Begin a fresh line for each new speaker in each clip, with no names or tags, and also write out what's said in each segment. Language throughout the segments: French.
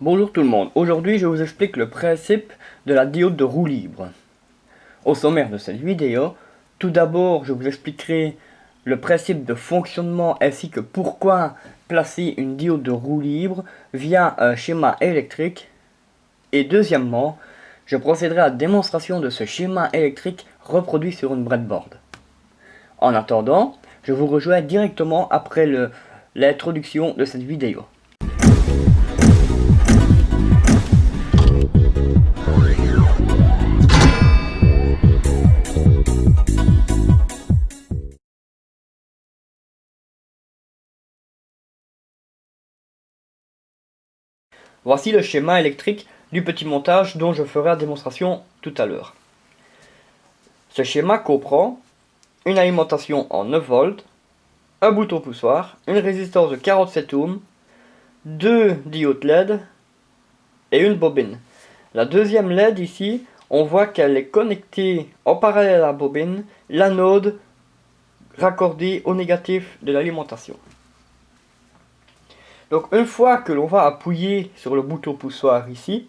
Bonjour tout le monde, aujourd'hui je vous explique le principe de la diode de roue libre. Au sommaire de cette vidéo, tout d'abord je vous expliquerai le principe de fonctionnement ainsi que pourquoi placer une diode de roue libre via un schéma électrique. Et deuxièmement, je procéderai à la démonstration de ce schéma électrique reproduit sur une breadboard. En attendant, je vous rejoins directement après l'introduction de cette vidéo. Voici le schéma électrique du petit montage dont je ferai la démonstration tout à l'heure. Ce schéma comprend une alimentation en 9 volts, un bouton poussoir, une résistance de 47 ohms, deux diodes LED et une bobine. La deuxième LED ici, on voit qu'elle est connectée en parallèle à la bobine, l'anode raccordée au négatif de l'alimentation. Donc une fois que l'on va appuyer sur le bouton poussoir ici,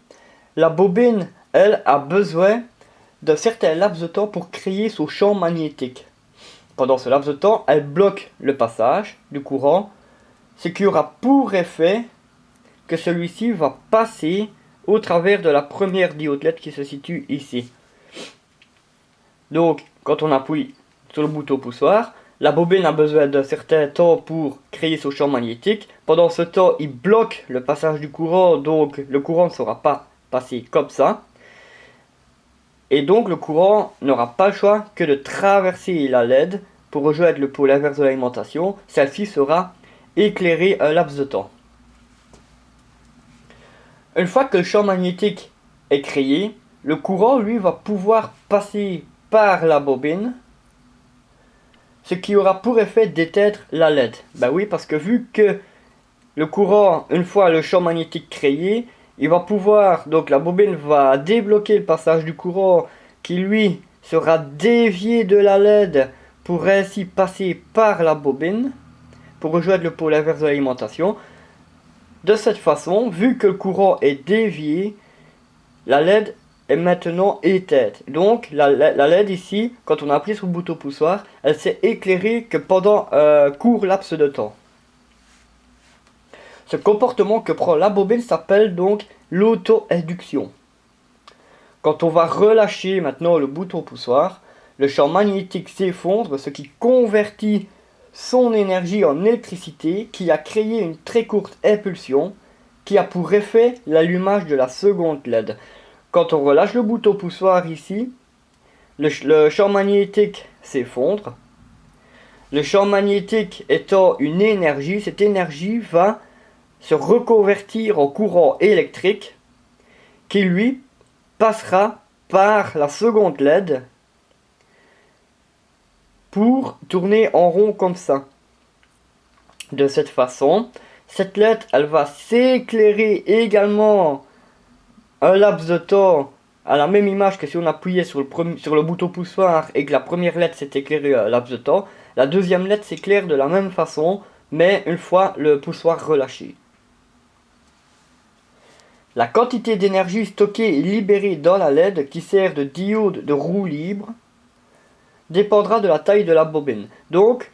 la bobine, elle, a besoin d'un certain laps de temps pour créer son champ magnétique. Pendant ce laps de temps, elle bloque le passage du courant, ce qui aura pour effet que celui-ci va passer au travers de la première diode LED qui se situe ici. Donc, quand on appuie sur le bouton poussoir, la bobine a besoin d'un certain temps pour créer son champ magnétique. Pendant ce temps, il bloque le passage du courant, donc le courant ne sera pas passé comme ça. Et donc le courant n'aura pas le choix que de traverser la LED pour rejoindre le pôle inverse de l'alimentation. Celle-ci sera éclairée un laps de temps. Une fois que le champ magnétique est créé, le courant lui va pouvoir passer par la bobine, ce qui aura pour effet d'éteindre la LED. Ben oui, parce que vu que le courant, une fois le champ magnétique créé, il va pouvoir, donc la bobine va débloquer le passage du courant qui lui sera dévié de la LED pour ainsi passer par la bobine pour rejoindre le pôle inverse de l'alimentation. De cette façon, vu que le courant est dévié, la LED est maintenant éteinte. Donc la LED ici, quand on a appuyé sur le bouton poussoir, elle s'est éclairée que pendant un court laps de temps. Ce comportement que prend la bobine s'appelle donc l'auto-induction. Quand on va relâcher maintenant le bouton poussoir, le champ magnétique s'effondre, ce qui convertit son énergie en électricité qui a créé une très courte impulsion qui a pour effet l'allumage de la seconde LED. Quand on relâche le bouton poussoir ici, le champ magnétique s'effondre. Le champ magnétique étant une énergie, cette énergie va se reconvertir en courant électrique qui lui passera par la seconde LED pour tourner en rond comme ça. De cette façon, cette LED elle va s'éclairer également un laps de temps à la même image que si on appuyait sur le bouton poussoir et que la première LED s'est éclairée un laps de temps. La deuxième LED s'éclaire de la même façon, mais une fois le poussoir relâché. La quantité d'énergie stockée et libérée dans la LED qui sert de diode de roue libre dépendra de la taille de la bobine. Donc,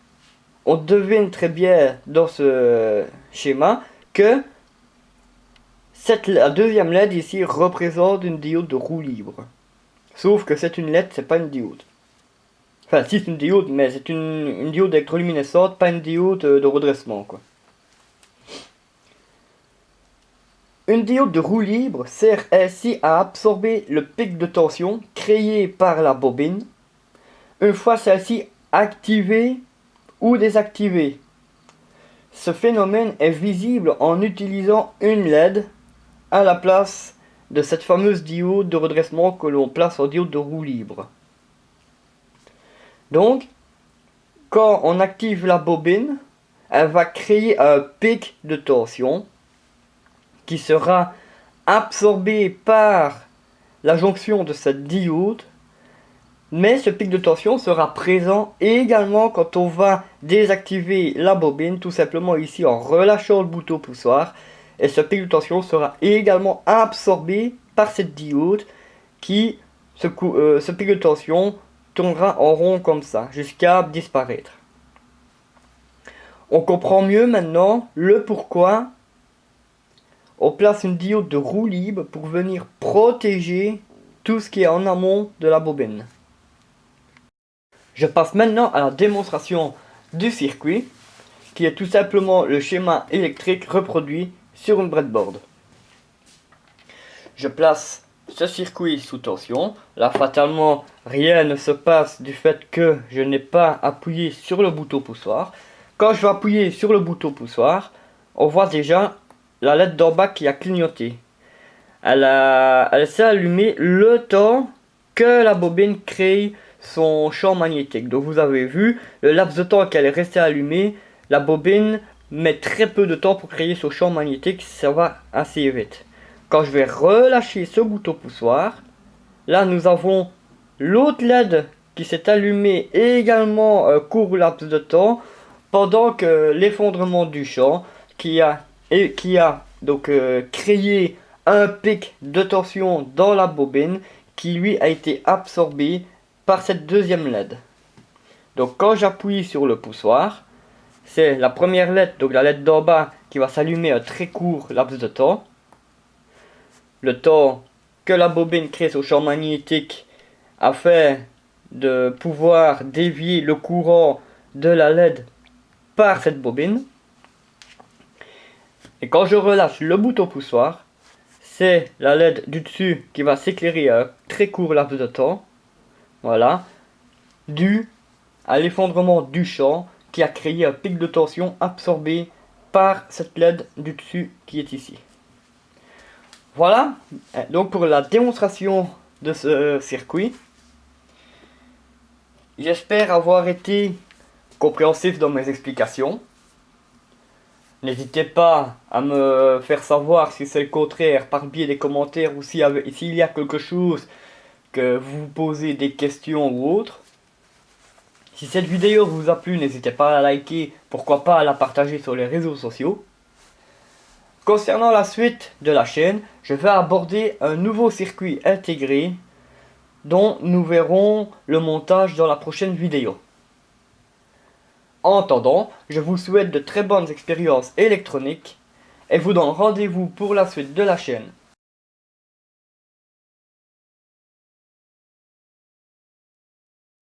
on devine très bien dans ce schéma que la deuxième LED ici représente une diode de roue libre. Sauf que c'est une LED, c'est pas une diode. Enfin, si c'est une diode, mais c'est une diode électroluminescente, pas une diode de redressement, quoi. Une diode de roue libre sert ainsi à absorber le pic de tension créé par la bobine, une fois celle-ci activée ou désactivée. Ce phénomène est visible en utilisant une LED à la place de cette fameuse diode de redressement que l'on place en diode de roue libre. Donc, quand on active la bobine, elle va créer un pic de tension qui sera absorbé par la jonction de cette diode, mais ce pic de tension sera présent également quand on va désactiver la bobine, tout simplement ici en relâchant le bouton poussoir, et ce pic de tension sera également absorbé par cette diode qui, ce pic de tension tournera en rond comme ça jusqu'à disparaître. On comprend mieux maintenant le pourquoi on place une diode de roue libre pour venir protéger tout ce qui est en amont de la bobine. Je passe maintenant à la démonstration du circuit, qui est tout simplement le schéma électrique reproduit sur une breadboard. Je place ce circuit sous tension. Là, fatalement, rien ne se passe du fait que je n'ai pas appuyé sur le bouton poussoir. Quand je vais appuyer sur le bouton poussoir, on voit déjà la LED d'en bas qui a clignoté. Elle s'est allumée le temps que la bobine crée son champ magnétique. Donc vous avez vu, le laps de temps qu'elle est restée allumée, la bobine met très peu de temps pour créer son champ magnétique, ça va assez vite. Quand je vais relâcher ce bouton poussoir, là nous avons l'autre LED qui s'est allumée également court laps de temps, pendant que l'effondrement du champ qui a donc créé un pic de tension dans la bobine qui lui a été absorbé par cette deuxième LED. Donc quand j'appuie sur le poussoir, c'est la première LED, donc la LED d'en bas, qui va s'allumer un très court laps de temps. Le temps que la bobine crée son champ magnétique afin de pouvoir dévier le courant de la LED par cette bobine. Et quand je relâche le bouton poussoir, c'est la LED du dessus qui va s'éclairer à un très court laps de temps. Voilà. Dû à l'effondrement du champ qui a créé un pic de tension absorbé par cette LED du dessus qui est ici. Voilà. Donc pour la démonstration de ce circuit, j'espère avoir été compréhensif dans mes explications. N'hésitez pas à me faire savoir si c'est le contraire par le biais des commentaires ou s'il y a quelque chose que vous vous posez des questions ou autre. Si cette vidéo vous a plu, n'hésitez pas à la liker, pourquoi pas à la partager sur les réseaux sociaux. Concernant la suite de la chaîne, je vais aborder un nouveau circuit intégré dont nous verrons le montage dans la prochaine vidéo. En attendant, je vous souhaite de très bonnes expériences électroniques et vous donne rendez-vous pour la suite de la chaîne